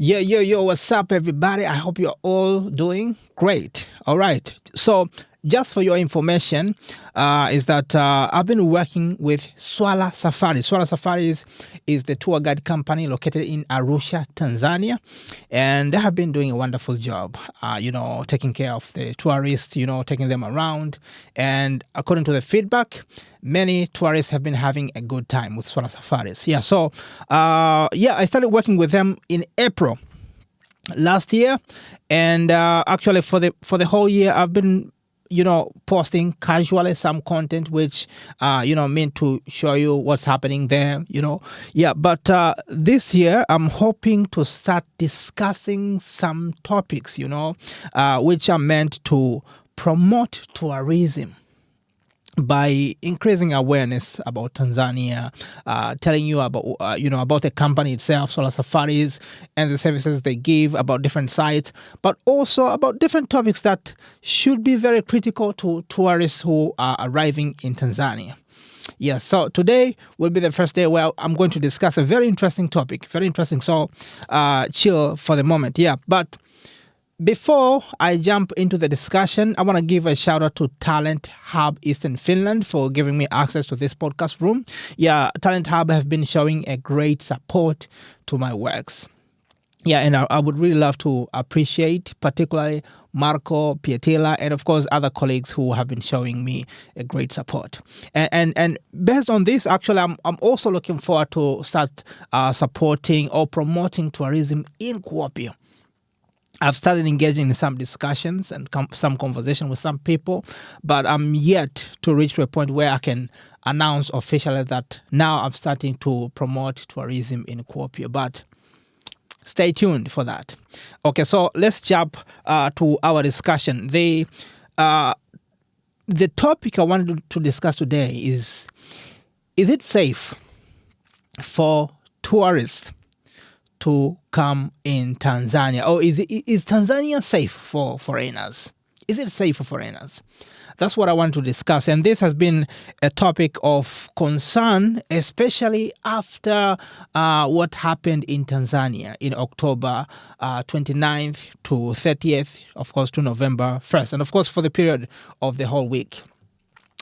Yo, what's up, everybody? I hope you're all doing great. All right. So, just for your information, is that I've been working with Swala Safaris. Swala Safaris is the tour guide company located in Arusha, Tanzania, and they have been doing a wonderful job, taking care of the tourists, taking them around. And according to the feedback, many tourists have been having a good time with Swala Safaris. I started working with them in April last year, and actually for the whole year I've been posting casually some content which meant to show you what's happening there. But this year I'm hoping to start discussing some topics which are meant to promote tourism by increasing awareness about Tanzania, telling you about the company itself, Swala Safaris, and the services they give, about different sites, but also about different topics that should be very critical to tourists who are arriving in Tanzania. Yeah, so today will be the first day where I'm going to discuss a very interesting topic, very interesting. So chill for the moment. Yeah, but before I jump into the discussion, I want to give a shout out to Talent Hub Eastern Finland for giving me access to this podcast room. Yeah, Talent Hub have been showing a great support to my works. Yeah, and I would really love to appreciate particularly Marco, Pietila, and of course other colleagues who have been showing me a great support. And based on this, actually, I'm also looking forward to start supporting or promoting tourism in Kuopio. I've started engaging in some discussions and some conversation with some people, but I'm yet to reach to a point where I can announce officially that now I'm starting to promote tourism in Kuopio. But stay tuned for that. Okay, so let's jump to our discussion. The topic I wanted to discuss today is it safe for tourists to come in Tanzania? Or is Tanzania safe for foreigners? Is it safe for foreigners? That's what I want to discuss. And this has been a topic of concern, especially after what happened in Tanzania in October 29th to 30th, of course, to November 1st. And of course, for the period of the whole week.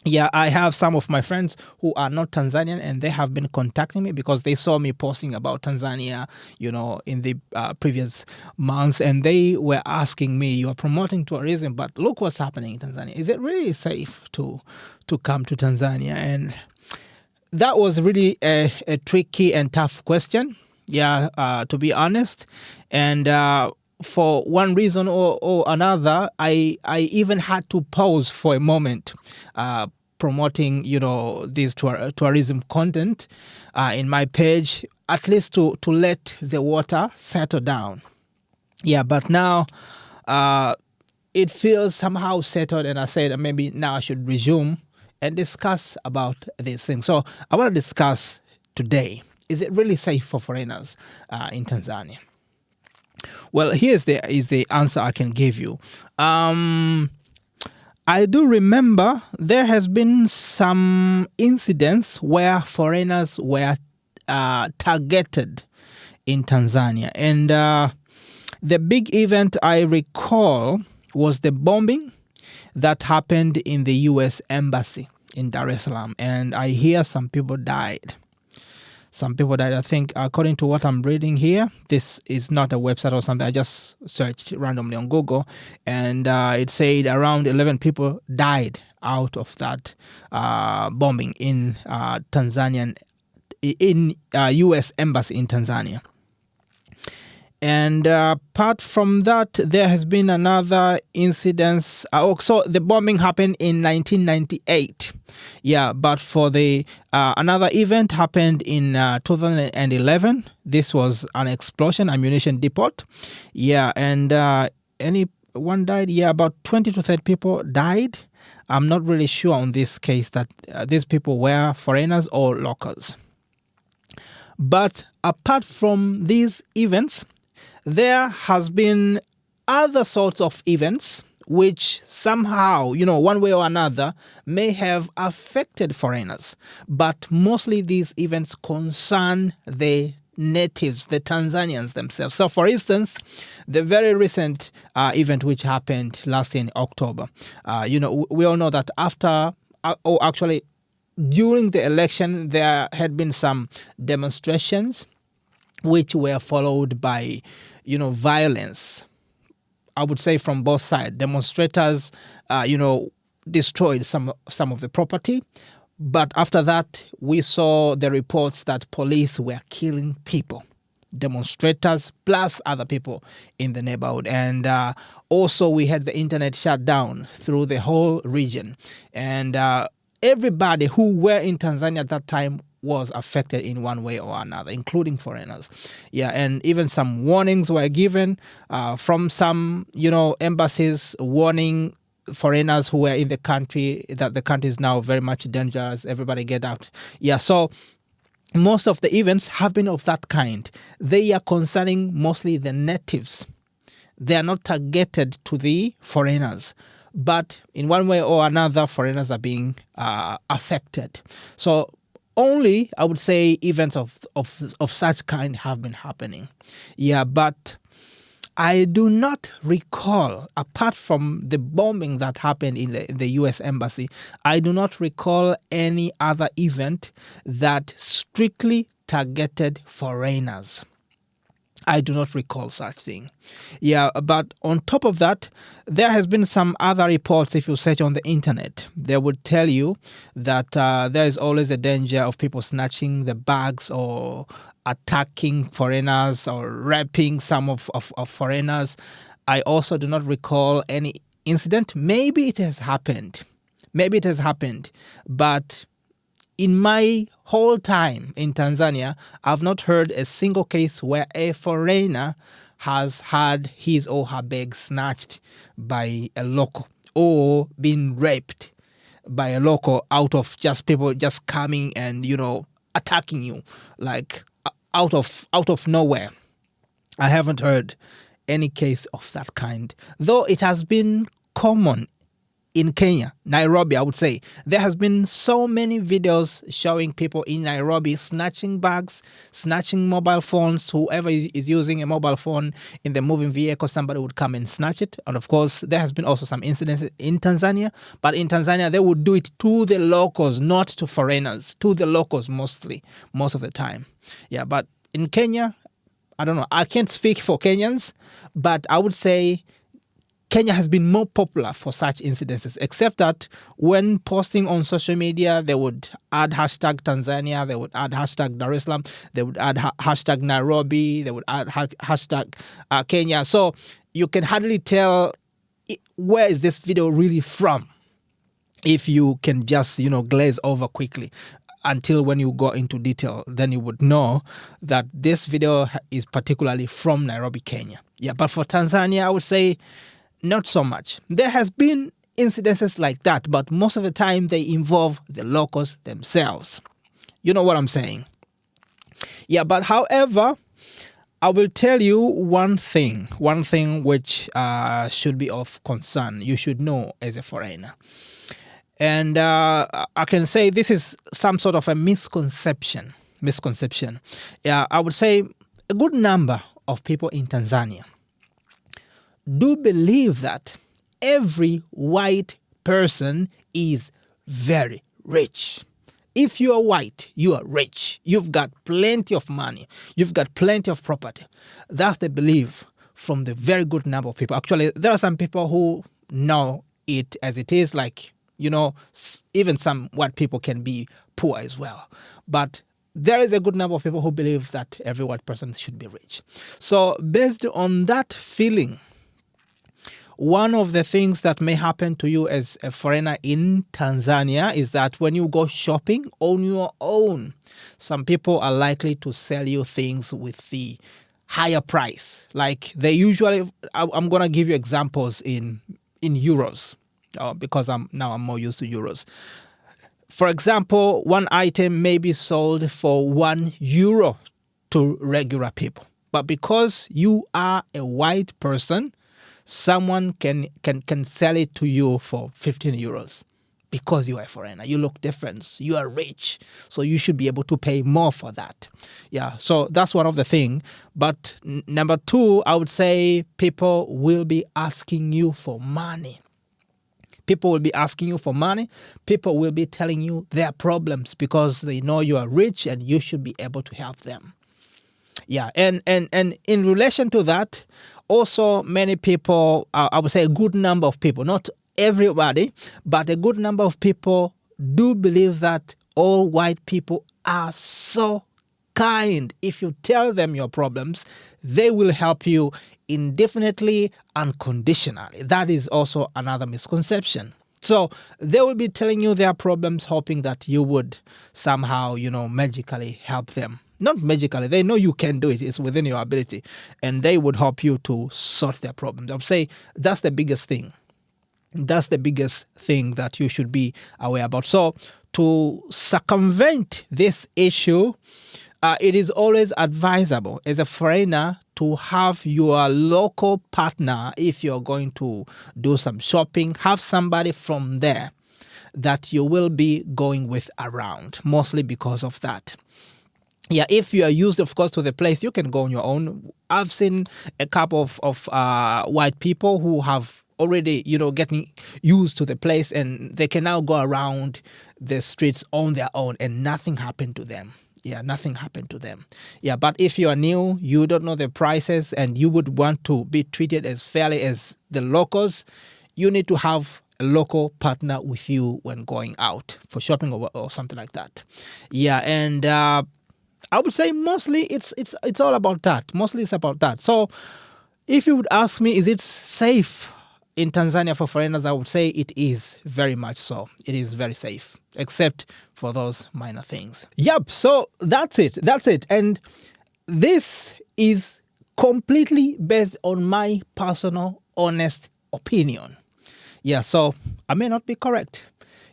Yeah, I have some of my friends who are not Tanzanian, and they have been contacting me because they saw me posting about Tanzania, in the previous months, and they were asking me, "You are promoting tourism, but look what's happening in Tanzania. Is it really safe to come to Tanzania?" And that was really a tricky and tough question. Yeah, to be honest, and. For one reason or another, I even had to pause for a moment promoting, this tourism content in my page, at least to let the water settle down. Yeah, but now it feels somehow settled, and I said maybe now I should resume and discuss about these things. So I want to discuss today, is it really safe for foreigners in Tanzania? Well, is the answer I can give you. I do remember there has been some incidents where foreigners were targeted in Tanzania. And the big event I recall was the bombing that happened in the U.S. Embassy in Dar es Salaam. And I hear some people died. Some people died. I think, according to what I'm reading here, this is not a website or something. I just searched randomly on Google, and it said around 11 people died out of that bombing in U.S. Embassy in Tanzania. And apart from that, there has been another incident. So the bombing happened in 1998. Yeah, but for the another event happened in 2011. This was an explosion, ammunition depot. Yeah, and anyone died? Yeah, about 20 to 30 people died. I'm not really sure on this case that these people were foreigners or locals. But apart from these events, there has been other sorts of events which somehow, one way or another, may have affected foreigners. But mostly these events concern the natives, the Tanzanians themselves. So, for instance, the very recent event which happened last year in October, we all know that actually, during the election, there had been some demonstrations which were followed by, violence. I would say from both sides. Demonstrators, destroyed some of the property. But after that, we saw the reports that police were killing people, demonstrators plus other people in the neighborhood. And also we had the internet shut down through the whole region. And everybody who were in Tanzania at that time was affected in one way or another, including foreigners. Yeah, and even some warnings were given from some, embassies warning foreigners who were in the country that the country is now very much dangerous. Everybody get out. Yeah, so most of the events have been of that kind. They are concerning mostly the natives. They are not targeted to the foreigners. But in one way or another, foreigners are being affected. So only, I would say, events of such kind have been happening. Yeah, but I do not recall, apart from the bombing that happened in the U.S. Embassy, I do not recall any other event that strictly targeted foreigners. I do not recall such thing. Yeah, but on top of that, there has been some other reports. If you search on the internet, they would tell you that there is always a danger of people snatching the bags or attacking foreigners or raping some of foreigners. I also do not recall any incident. Maybe it has happened. But in my whole time in Tanzania, I've not heard a single case where a foreigner has had his or her bag snatched by a local or been raped by a local out of just people just coming and, attacking you like out of nowhere. I haven't heard any case of that kind, though it has been common in Kenya, Nairobi, I would say. There has been so many videos showing people in Nairobi snatching bags, snatching mobile phones. Whoever is using a mobile phone in the moving vehicle, somebody would come and snatch it. And of course, there has been also some incidents in Tanzania. But in Tanzania, they would do it to the locals, not to foreigners. To the locals most of the time. Yeah, but in Kenya, I don't know. I can't speak for Kenyans, but I would say Kenya has been more popular for such incidences, except that when posting on social media, they would add hashtag Tanzania, they would add hashtag Dar es Salaam, they would add hashtag Nairobi, they would add hashtag Kenya. So you can hardly tell where is this video really from if you can just, glaze over quickly. Until when you go into detail, then you would know that this video is particularly from Nairobi, Kenya. Yeah, but for Tanzania, I would say not so much. There has been incidences like that, but most of the time they involve the locals themselves. You know what I'm saying? Yeah, but however, I will tell you one thing which should be of concern. You should know as a foreigner. And I can say this is some sort of a misconception. Yeah, I would say a good number of people in Tanzania do believe that every white person is very rich. If you are white, you are rich. You've got plenty of money. You've got plenty of property. That's the belief from the very good number of people. Actually, there are some people who know it as it is, like, even some white people can be poor as well. But there is a good number of people who believe that every white person should be rich. So based on that feeling, one of the things that may happen to you as a foreigner in Tanzania is that when you go shopping on your own, some people are likely to sell you things with the higher price. Like they usually, I'm going to give you examples in euros because I'm more used to euros. For example, one item may be sold for €1 to regular people. But because you are a white person, someone can sell it to you for €15. because you are a foreigner. You look different. You are rich. So you should be able to pay more for that. Yeah, so that's one of the things. But number two, I would say people will be asking you for money. People will be asking you for money. People will be telling you their problems because they know you are rich and you should be able to help them. Yeah, and in relation to that, also many people, I would say a good number of people, not everybody, but a good number of people do believe that all white people are so kind. If you tell them your problems, they will help you indefinitely, unconditionally. That is also another misconception. So they will be telling you their problems, hoping that you would somehow, magically help them. Not magically, they know you can do it. It's within your ability. And they would help you to sort their problems. I would say that's the biggest thing. That's the biggest thing that you should be aware about. So to circumvent this issue, it is always advisable as a foreigner to have your local partner. If you're going to do some shopping, have somebody from there that you will be going with around, mostly because of that. Yeah, if you are used, of course, to the place, you can go on your own. I've seen a couple of white people who have already, getting used to the place, and they can now go around the streets on their own, and nothing happened to them. Yeah, nothing happened to them. Yeah, but if you are new, you don't know the prices, and you would want to be treated as fairly as the locals, you need to have a local partner with you when going out for shopping or something like that. Yeah, and I would say mostly it's all about that. Mostly it's about that. So if you would ask me, is it safe in Tanzania for foreigners? I would say it is very much so. It is very safe, except for those minor things. Yep, so that's it. That's it. And this is completely based on my personal, honest opinion. Yeah, so I may not be correct.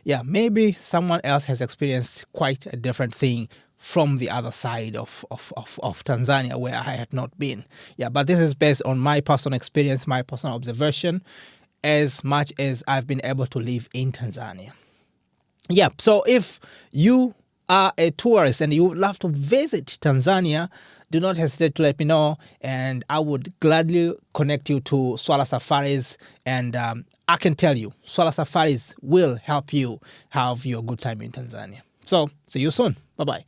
Yeah, maybe someone else has experienced quite a different thing from the other side of Tanzania where I had not been. Yeah, but this is based on my personal experience, my personal observation, as much as I've been able to live in Tanzania. Yeah, so if you are a tourist and you would love to visit Tanzania, do not hesitate to let me know, and I would gladly connect you to Swala Safaris, and I can tell you, Swala Safaris will help you have your good time in Tanzania. So, see you soon. Bye-bye.